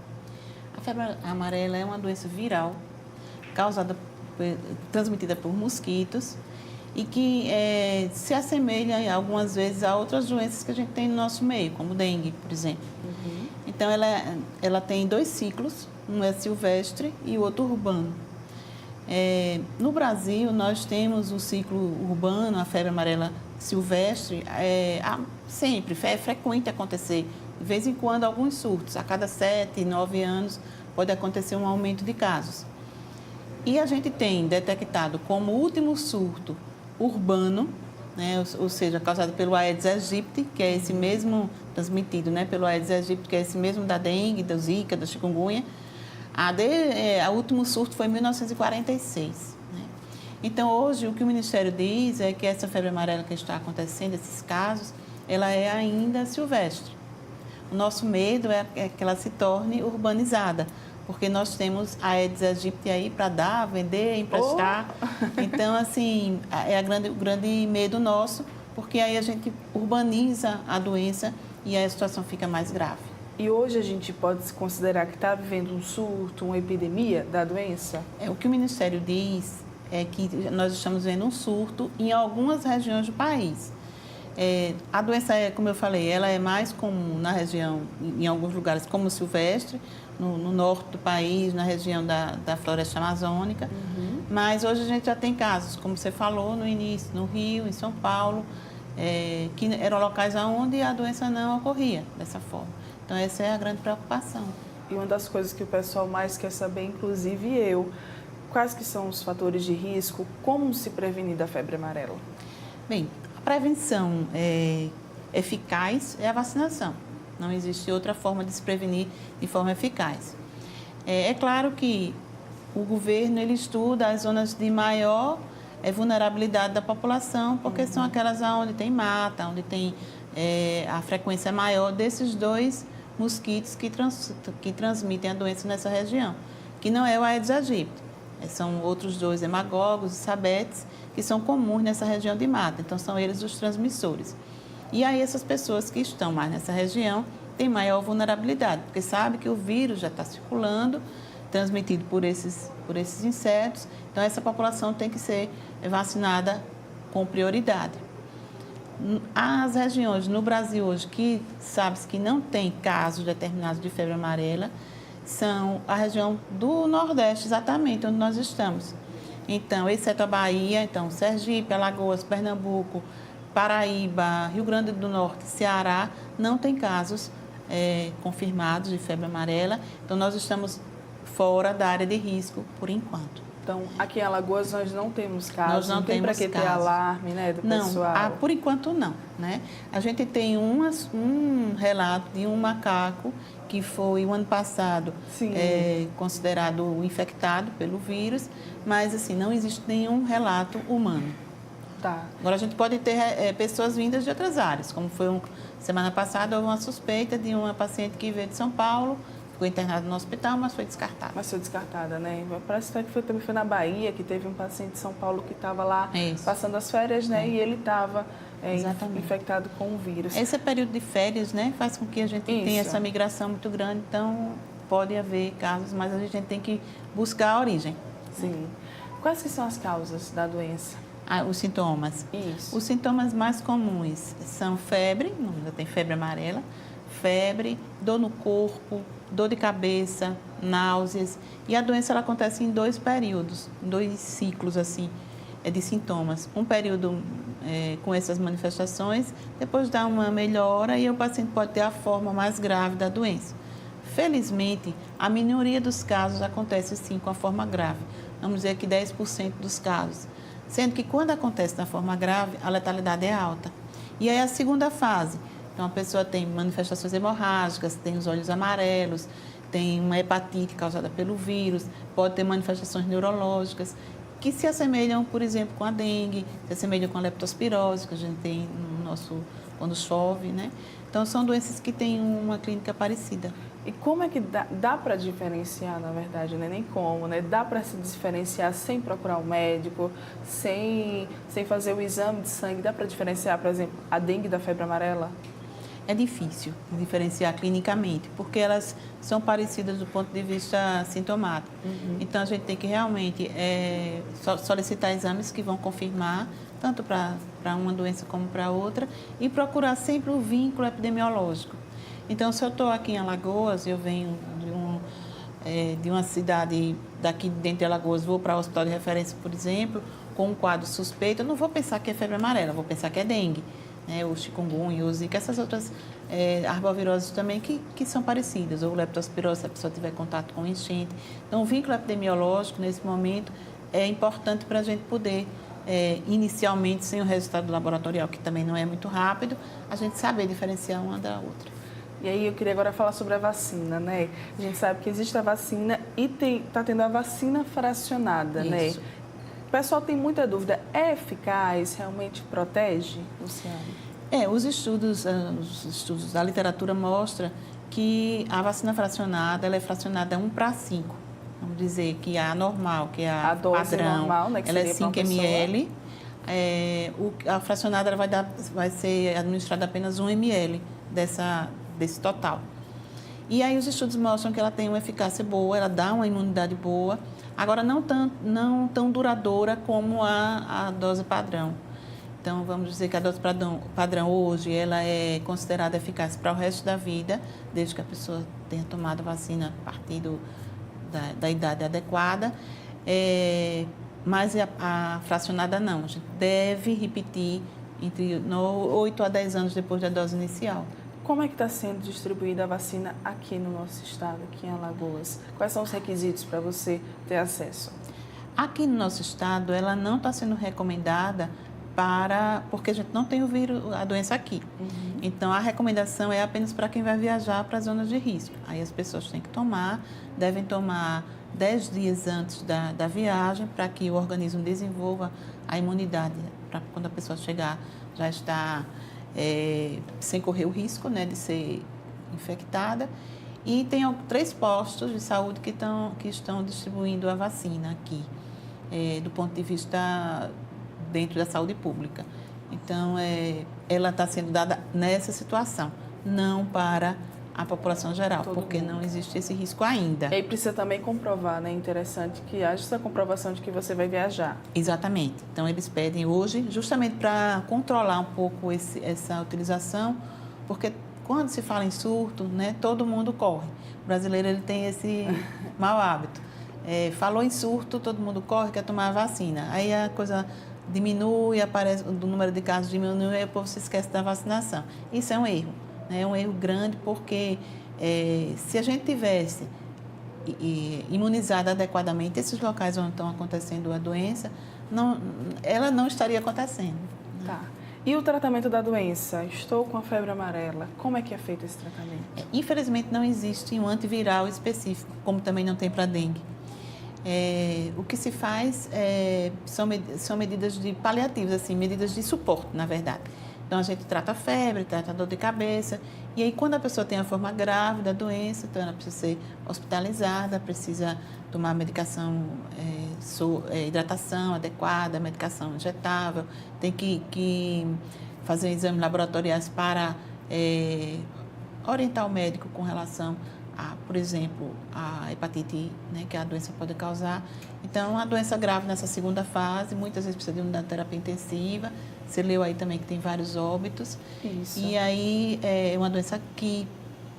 A febre amarela é uma doença viral causada, transmitida por mosquitos e que se assemelha algumas vezes a outras doenças que a gente tem no nosso meio, como dengue, por exemplo. Então, ela tem 2 ciclos, um é silvestre e o outro urbano. No Brasil, nós temos o ciclo urbano, a febre amarela silvestre, sempre, é frequente acontecer. De vez em quando, alguns surtos, a cada 7, 9 anos, pode acontecer um aumento de casos. E a gente tem detectado como último surto urbano, né, ou seja, causado pelo Aedes aegypti, que é esse mesmo transmitido, né, pelo Aedes aegypti, que é esse mesmo da dengue, da zika, da chikungunya. O último surto foi em 1946. Né? Então, hoje, o que o Ministério diz é que essa febre amarela que está acontecendo, esses casos, ela é ainda silvestre. O nosso medo é que ela se torne urbanizada, porque nós temos a Aedes aegypti aí para dar, vender, emprestar. Então, assim, é o grande medo nosso, porque aí a gente urbaniza a doença e aí a situação fica mais grave. E hoje a gente pode se considerar que está vivendo um surto, uma epidemia da doença? O que o Ministério diz é que nós estamos vendo um surto em algumas regiões do país. A doença, como eu falei, ela é mais comum na região, em alguns lugares, como silvestre, no norte do país, na região da floresta amazônica. Mas hoje a gente já tem casos, como você falou no início, no Rio, em São Paulo, que eram locais onde a doença não ocorria dessa forma. Então, essa é a grande preocupação. E uma das coisas que o pessoal mais quer saber, inclusive eu, quais que são os fatores de risco, como se prevenir da febre amarela? Bem, a prevenção eficaz é a vacinação. Não existe outra forma de se prevenir de forma eficaz. É claro que o governo ele estuda as zonas de maior vulnerabilidade da população, porque são aquelas onde tem mata, onde tem a frequência maior desses 2 mosquitos que transmitem a doença nessa região, que não é o Aedes aegypti. São outros 2 hemagogos e sabetes, que são comuns nessa região de mata. Então, são eles os transmissores. E aí, essas pessoas que estão mais nessa região têm maior vulnerabilidade, porque sabe que o vírus já está circulando, transmitido por esses insetos. Então, essa população tem que ser vacinada com prioridade. As regiões no Brasil hoje que sabe-se que não tem casos determinados de febre amarela são a região do Nordeste, exatamente onde nós estamos. Então, exceto a Bahia, então Sergipe, Alagoas, Pernambuco, Paraíba, Rio Grande do Norte, Ceará, não tem casos confirmados de febre amarela. Então, nós estamos fora da área de risco por enquanto. Então, aqui em Alagoas nós não temos casos, nós não tem para que ter alarme, né, do pessoal? Não, por enquanto não, né? A gente tem um relato de um macaco que foi o ano passado considerado infectado pelo vírus, mas assim, não existe nenhum relato humano. Tá. Agora, a gente pode ter pessoas vindas de outras áreas, como foi semana passada, houve uma suspeita de uma paciente que veio de São Paulo, ficou internada no hospital, mas foi descartada. Mas foi descartada, né? Parece que também foi na Bahia, que teve um paciente de São Paulo que estava lá passando as férias, né? E ele estava infectado com o vírus. Esse período de férias, né? Faz com que a gente tenha essa migração muito grande, então pode haver casos, mas a gente tem que buscar a origem. Sim. Quais que são as causas da doença? Os sintomas. Isso. Os sintomas mais comuns são febre, ainda tem febre amarela, febre, dor no corpo, dor de cabeça, náuseas. E a doença ela acontece em 2 períodos, 2 ciclos assim, de sintomas. Um período com essas manifestações, depois dá uma melhora e o paciente pode ter a forma mais grave da doença. Felizmente, a minoria dos casos acontece sim com a forma grave. Vamos dizer que 10% dos casos. Sendo que quando acontece na forma grave, a letalidade é alta. E aí a segunda fase. Então, a pessoa tem manifestações hemorrágicas, tem os olhos amarelos, tem uma hepatite causada pelo vírus, pode ter manifestações neurológicas que se assemelham, por exemplo, com a dengue, se assemelham com a leptospirose, que a gente tem quando chove, né? Então, são doenças que têm uma clínica parecida. E como é que dá para diferenciar, na verdade, né? Nem como, né? Dá para se diferenciar sem procurar um médico, sem fazer o exame de sangue? Dá para diferenciar, por exemplo, a dengue da febre amarela? É difícil diferenciar clinicamente, porque elas são parecidas do ponto de vista sintomático. Então, a gente tem que realmente solicitar exames que vão confirmar, tanto para uma doença como para outra, e procurar sempre o vínculo epidemiológico. Então, se eu estou aqui em Alagoas, eu venho de uma cidade daqui dentro de Alagoas, vou para o hospital de referência, por exemplo, com um quadro suspeito, eu não vou pensar que é febre amarela, vou pensar que é dengue, né? O chikungunya, o zika, essas outras arboviroses também que são parecidas, ou leptospirose, se a pessoa tiver contato com enchente. Então, o vínculo epidemiológico, nesse momento, é importante para a gente poder, inicialmente, sem o resultado laboratorial, que também não é muito rápido, a gente saber diferenciar uma da outra. E aí eu queria agora falar sobre a vacina, né? A gente sabe que existe a vacina e está tendo a vacina fracionada, né? O pessoal tem muita dúvida, é eficaz, realmente protege, Luciane? Os estudos da literatura mostram que a vacina fracionada, ela é fracionada 1:5. Vamos dizer que a normal, que é a dose padrão, normal, né, que ela é seria 5 ml. A fracionada ela vai ser administrada apenas 1 ml desse total. E aí os estudos mostram que ela tem uma eficácia boa, ela dá uma imunidade boa, agora não tão duradoura como a dose padrão. Então, vamos dizer que a dose padrão hoje, ela é considerada eficaz para o resto da vida, desde que a pessoa tenha tomado a vacina a partir da idade adequada, mas a fracionada não. A gente deve repetir entre 8 a 10 anos depois da dose inicial. Como é que está sendo distribuída a vacina aqui no nosso estado, aqui em Alagoas? Quais são os requisitos para você ter acesso? Aqui no nosso estado, ela não está sendo recomendada porque a gente não tem a doença aqui. Então, a recomendação é apenas para quem vai viajar para as zonas de risco. Aí as pessoas devem tomar 10 dias antes da viagem, para que o organismo desenvolva a imunidade, para quando a pessoa chegar já está sem correr o risco, né, de ser infectada. E tem 3 postos de saúde que estão distribuindo a vacina aqui, do ponto de vista dentro da saúde pública. Então, ela está sendo dada nessa situação, não para a população geral, porque não existe esse risco ainda. E aí precisa também comprovar, né? Interessante que haja essa comprovação de que você vai viajar. Exatamente. Então, eles pedem hoje, justamente para controlar um pouco essa utilização, porque quando se fala em surto, né, todo mundo corre. O brasileiro ele tem esse mau hábito. Falou em surto, todo mundo corre, quer tomar a vacina. Aí a coisa diminui, o número de casos diminui e o povo se esquece da vacinação. Isso é um erro. É um erro grande porque se a gente tivesse imunizado adequadamente esses locais onde estão acontecendo a doença, ela não estaria acontecendo. Tá. E o tratamento da doença? Estou com a febre amarela. Como é que é feito esse tratamento? Infelizmente, não existe um antiviral específico, como também não tem para dengue. O que se faz são medidas de paliativos, assim, medidas de suporte, na verdade. Então, a gente trata a febre, trata a dor de cabeça. E aí, quando a pessoa tem a forma grave da doença, então ela precisa ser hospitalizada, precisa tomar medicação, hidratação adequada, medicação injetável, tem que fazer exames laboratoriais para orientar o médico com relação a, por exemplo, a hepatite, né, que a doença pode causar. Então, a doença grave nessa segunda fase, muitas vezes precisa de uma terapia intensiva. Você leu aí também que tem vários óbitos. Isso. E aí é uma doença que,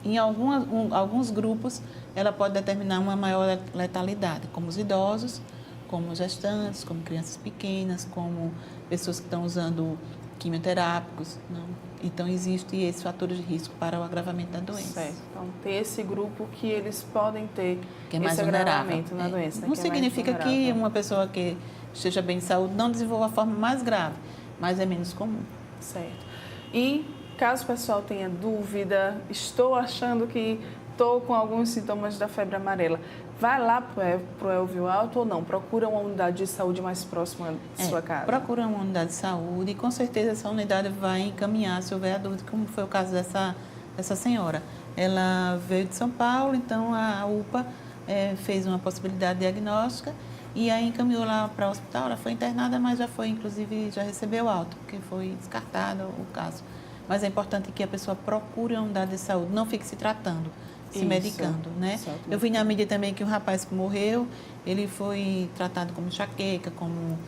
em alguns grupos, ela pode determinar uma maior letalidade, como os idosos, como gestantes, como crianças pequenas, como pessoas que estão usando quimioterápicos. Não? Então, existe esses fatores de risco para o agravamento da doença. Certo. Então, tem esse grupo que eles podem ter que é mais esse vulnerável agravamento na doença. Não significa que uma pessoa que esteja bem de saúde não desenvolva a forma mais grave, mas é menos comum. Certo. E caso o pessoal tenha dúvida, estou achando que estou com alguns sintomas da febre amarela, vai lá para o Elvio Alto ou não? Procura uma unidade de saúde mais próxima de sua casa? Procura uma unidade de saúde e com certeza essa unidade vai encaminhar se houver a dúvida, como foi o caso dessa senhora. Ela veio de São Paulo, então a UPA fez uma possibilidade diagnóstica e aí encaminhou lá para o hospital. Ela foi internada, mas já recebeu alta, porque foi descartado o caso. Mas é importante que a pessoa procure uma unidade de saúde, não fique se tratando, se medicando, né? Eu vi na mídia também que um rapaz que morreu, ele foi tratado como enxaqueca, como...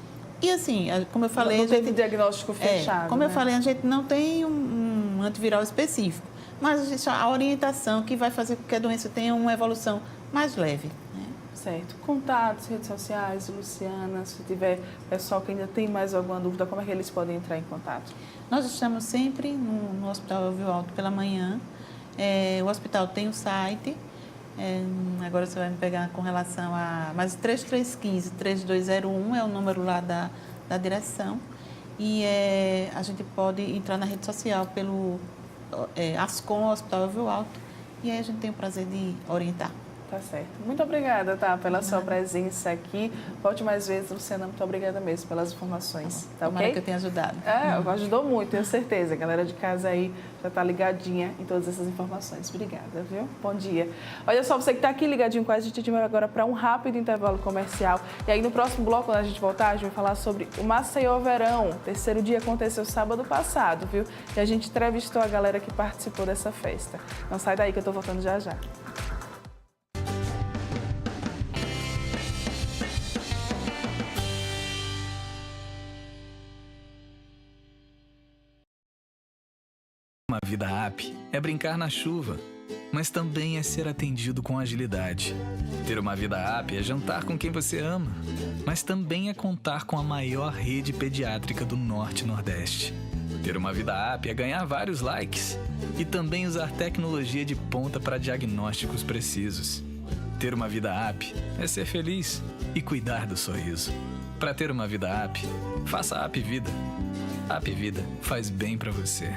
E assim, como eu falei... Não teve diagnóstico fechado, como eu falei, a gente não tem um antiviral específico, mas a orientação que vai fazer com que a doença tenha uma evolução mais leve, né? Certo. Contatos, redes sociais, Luciana, se tiver pessoal que ainda tem mais alguma dúvida, como é que eles podem entrar em contato? Nós estamos sempre no Hospital Elvio Alto pela manhã. O hospital tem um site, agora você vai me pegar com relação a... Mas 3315-3201 é o número lá da direção. E a gente pode entrar na rede social pelo Ascom Hospital Elvio Alto. E aí a gente tem o prazer de orientar. Tá certo. Muito obrigada, pela sua presença aqui. Volte mais vezes, Luciana. Muito obrigada mesmo pelas informações. Tá ok? Que eu tenha ajudado. Ajudou muito, tenho certeza. A galera de casa aí já tá ligadinha em todas essas informações. Obrigada, viu? Bom dia. Olha só, você que tá aqui ligadinho com a gente vai agora para um rápido intervalo comercial. E aí no próximo bloco, quando a gente voltar, a gente vai falar sobre o Maceió Verão. O terceiro dia aconteceu sábado passado, viu? E a gente entrevistou a galera que participou dessa festa. Não sai daí que eu tô voltando já já. Uma vida app é brincar na chuva, mas também é ser atendido com agilidade. Ter uma vida app é jantar com quem você ama, mas também é contar com a maior rede pediátrica do Norte e Nordeste. Ter uma vida app é ganhar vários likes e também usar tecnologia de ponta para diagnósticos precisos. Ter uma vida app é ser feliz e cuidar do sorriso. Para ter uma vida app, faça a App Vida. Apvida faz bem pra você.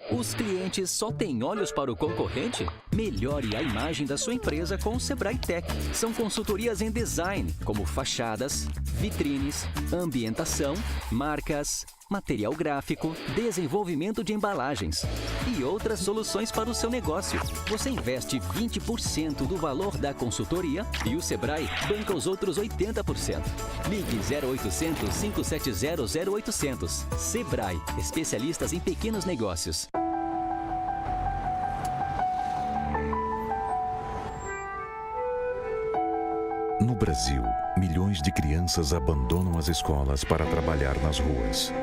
Os clientes só têm olhos para o concorrente? Melhore a imagem da sua empresa com o Sebrae Tech. São consultorias em design, como fachadas, vitrines, ambientação, marcas, material gráfico, desenvolvimento de embalagens e outras soluções para o seu negócio. Você investe 20% do valor da consultoria e o Sebrae banca os outros 80%. Ligue 0800 570 0800. Sebrae, especialistas em pequenos negócios. No Brasil, milhões de crianças abandonam as escolas para trabalhar nas ruas.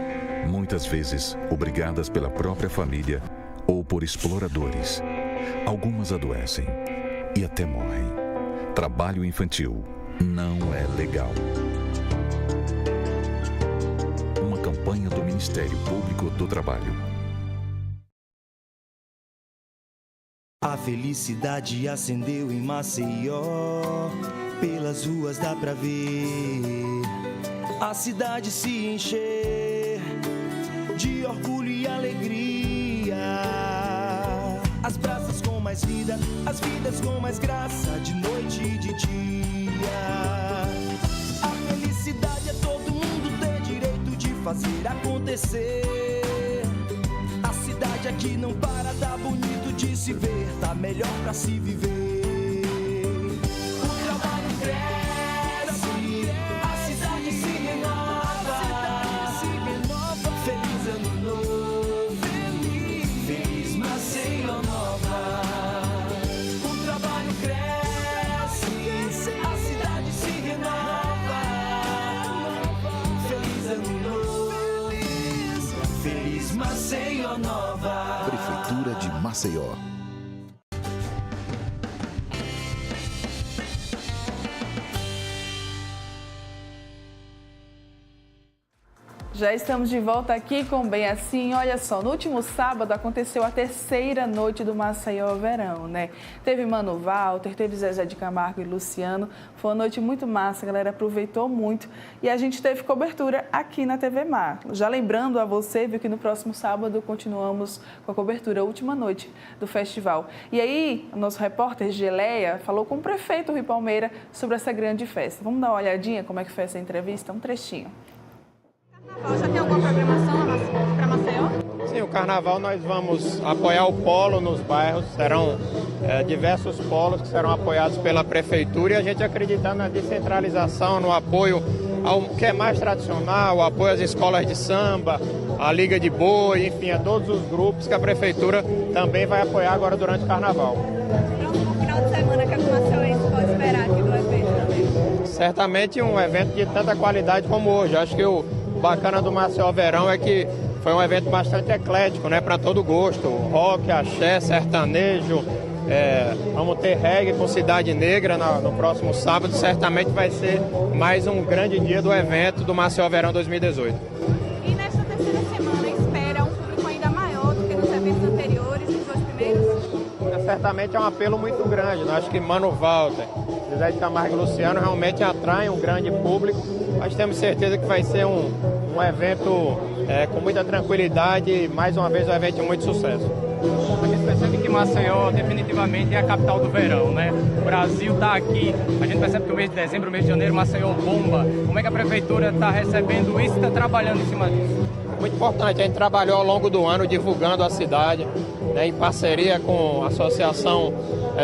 Muitas vezes, obrigadas pela própria família ou por exploradores. Algumas adoecem e até morrem. Trabalho infantil não é legal. Uma campanha do Ministério Público do Trabalho. A felicidade acendeu em Maceió, pelas ruas dá pra ver a cidade se encher de orgulho e alegria. As praças com mais vida, as vidas com mais graça, de noite e de dia. A felicidade é todo mundo ter direito de fazer acontecer. A cidade aqui não para, tá bonito de se ver, tá melhor pra se viver. O trabalho cresce, a cidade se renova. Feliz ano novo, feliz Maceió nova. O trabalho cresce, a cidade se renova. Feliz ano novo, feliz Maceió nova. Prefeitura de Maceió. Já estamos de volta aqui com Bem Assim. Olha só, no último sábado aconteceu a terceira noite do Maceió Verão, né? Teve Mano Walter, teve Zezé de Camargo e Luciano. Foi uma noite muito massa, a galera aproveitou muito. E a gente teve cobertura aqui na TV Mar. Já lembrando a você, viu que no próximo sábado continuamos com a cobertura, a última noite do festival. E aí, o nosso repórter Geleia falou com o prefeito Rui Palmeira sobre essa grande festa. Vamos dar uma olhadinha como é que foi essa entrevista? Um trechinho. Já tem alguma programação para Maceió? Sim, o carnaval nós vamos apoiar o polo nos bairros, serão diversos polos que serão apoiados pela prefeitura e a gente acreditando na descentralização, no apoio ao que é mais tradicional, o apoio às escolas de samba, a Liga de Boi, enfim, a todos os grupos que a prefeitura também vai apoiar agora durante o carnaval. No final de semana, que a Maceió pode esperar aqui do evento também? Certamente um evento de tanta qualidade como hoje. Acho que o bacana do Maceió Verão é que foi um evento bastante eclético, né, para todo gosto, rock, axé, sertanejo, vamos ter reggae com Cidade Negra no próximo sábado, certamente vai ser mais um grande dia do evento do Maceió Verão 2018. E nesta terceira semana espera um público ainda maior do que nos eventos anteriores, nos dois primeiros? Certamente é um apelo muito grande, né? Acho que Mano Walter, Zezé de Camargo e Luciano realmente atraem um grande público, mas temos certeza que vai ser um evento com muita tranquilidade e mais uma vez um evento de muito sucesso. A gente percebe que Maceió definitivamente é a capital do verão, né? O Brasil está aqui, a gente percebe que o mês de dezembro, o mês de janeiro, Maceió bomba. Como é que a prefeitura está recebendo isso e está trabalhando em cima disso? Muito importante, a gente trabalhou ao longo do ano divulgando a cidade, né, em parceria com a Associação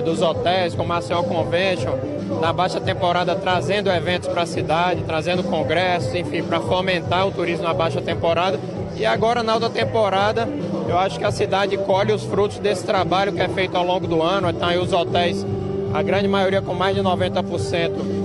dos Hotéis, com o Maceió Convention, na baixa temporada trazendo eventos para a cidade, trazendo congressos, enfim, para fomentar o turismo na baixa temporada. E agora, na alta temporada, eu acho que a cidade colhe os frutos desse trabalho que é feito ao longo do ano. Então, aí os hotéis, a grande maioria com mais de 90%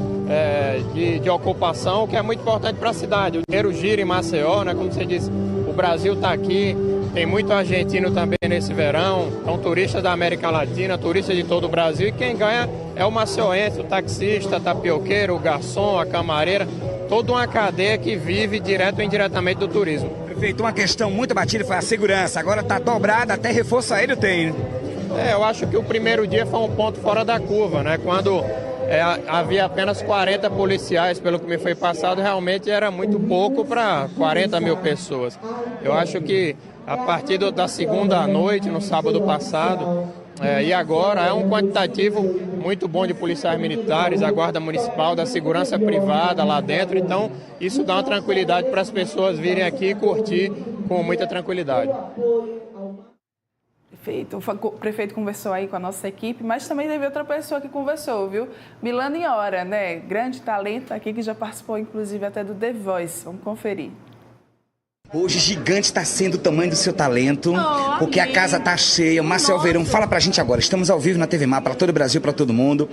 de ocupação, o que é muito importante para a cidade. O dinheiro gira em Maceió, né? Como você disse, o Brasil está aqui, tem muito argentino também nesse verão, então turistas da América Latina, turistas de todo o Brasil, e quem ganha é o maceiense, o taxista, tapioqueiro, o garçom, a camareira, toda uma cadeia que vive direto ou indiretamente do turismo. Prefeito, uma questão muito batida foi a segurança, agora está dobrada, até reforço aéreo tem, né? Eu acho que o primeiro dia foi um ponto fora da curva, né? Quando havia apenas 40 policiais, pelo que me foi passado, realmente era muito pouco para 40 mil pessoas. Eu acho que a partir da segunda noite, no sábado passado, e agora é um quantitativo muito bom de policiais militares, a Guarda Municipal, da segurança privada lá dentro, então isso dá uma tranquilidade para as pessoas virem aqui e curtir com muita tranquilidade. Perfeito. O prefeito conversou aí com a nossa equipe, mas também teve outra pessoa que conversou, viu? Milana Inhora, né? Grande talento aqui que já participou, inclusive, até do The Voice. Vamos conferir. Hoje gigante está sendo o tamanho do seu talento, porque a casa tá cheia. Maceió Verão, fala pra gente agora. Estamos ao vivo na TV Mar, para todo o Brasil, para todo mundo.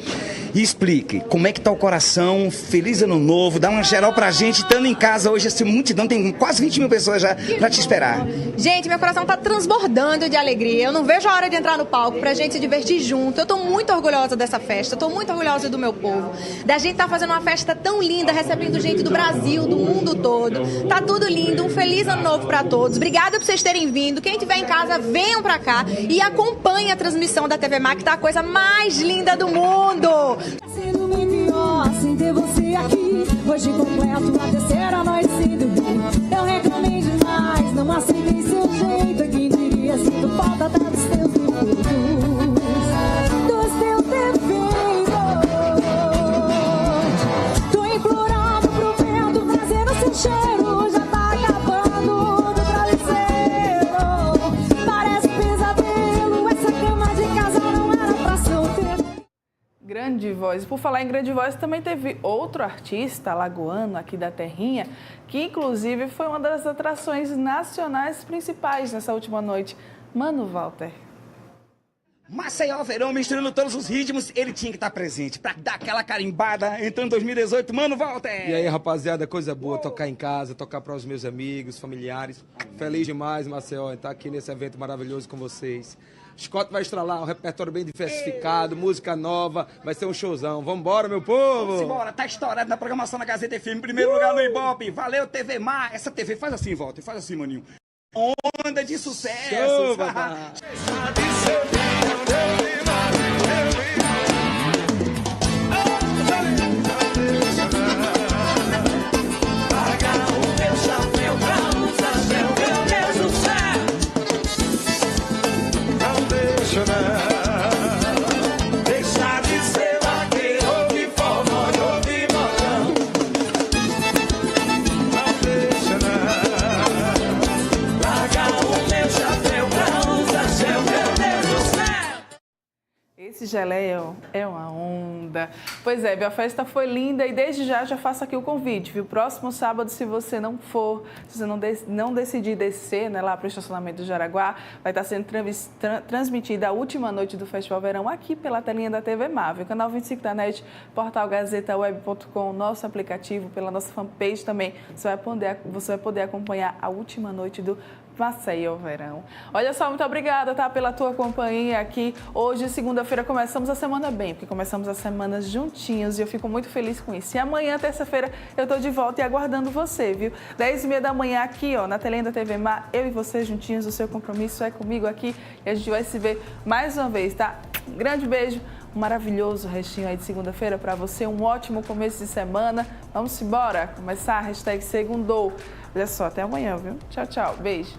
E explique, como é que tá o coração? Feliz ano novo, dá uma geral pra gente. Estando em casa hoje, essa multidão, tem quase 20 mil pessoas já pra te esperar. Gente, meu coração tá transbordando de alegria. Eu não vejo a hora de entrar no palco pra gente se divertir junto. Eu tô muito orgulhosa dessa festa, eu tô muito orgulhosa do meu povo. Da gente tá fazendo uma festa tão linda, recebendo gente do Brasil, do mundo todo. Tá tudo lindo, um feliz ano novo para todos. Obrigada por vocês terem vindo. Quem estiver em casa, venham para cá e acompanhem a transmissão da TV Mar, que tá a coisa mais linda do mundo. Sendo bem pior sem ter você aqui. Hoje completo a terceira noite sem dormir. Eu reclamei demais, não aceitei seu jeito. Quem diria, sinto falta dos teus defeitos. Dos teus defeitos. Tô implorando pro vento trazer o seu cheiro. Grande Voz. Por falar em Grande Voz, também teve outro artista alagoano aqui da terrinha, que inclusive foi uma das atrações nacionais principais nessa última noite, Mano Walter. Maceió Verão, misturando todos os ritmos, ele tinha que estar presente pra dar aquela carimbada entrando em 2018, Mano Walter! E aí, rapaziada, coisa boa, tocar em casa, tocar para os meus amigos, familiares. Feliz demais, Maceió, estar aqui nesse evento maravilhoso com vocês. Scott vai estralar, um repertório bem diversificado, música nova, vai ser um showzão. Vambora, meu povo! Vamos embora, tá estourado na programação da Gazeta FM, primeiro lugar no Ibope. Valeu, TV Mar. Essa TV faz assim, Walter, faz assim, maninho. Onda de sucesso! Esse Geléia é uma onda. Pois é, a festa foi linda e desde já faço aqui o convite, viu? Próximo sábado, se você não for, se você não decidir descer, né, lá para o estacionamento do Jaraguá, vai estar sendo transmitida a última noite do Festival Verão aqui pela telinha da TV Mar, viu? Canal 25 da NET, portal gazetaweb.com, nosso aplicativo, pela nossa fanpage também. Você vai poder acompanhar a última noite do Maceió Verão. Olha só, muito obrigada, tá, pela tua companhia aqui. Hoje, segunda-feira, começamos a semana bem, porque começamos a semana juntinhos e eu fico muito feliz com isso. E amanhã, terça-feira, eu tô de volta e aguardando você, viu? 10h30 da manhã aqui, ó, na telinha da TV Mar, eu e você juntinhos, o seu compromisso é comigo aqui e a gente vai se ver mais uma vez, tá? Um grande beijo, um maravilhoso restinho aí de segunda-feira para você, um ótimo começo de semana. Vamos embora, começar a hashtag Segundou. Olha só, até amanhã, viu? Tchau, tchau. Beijo.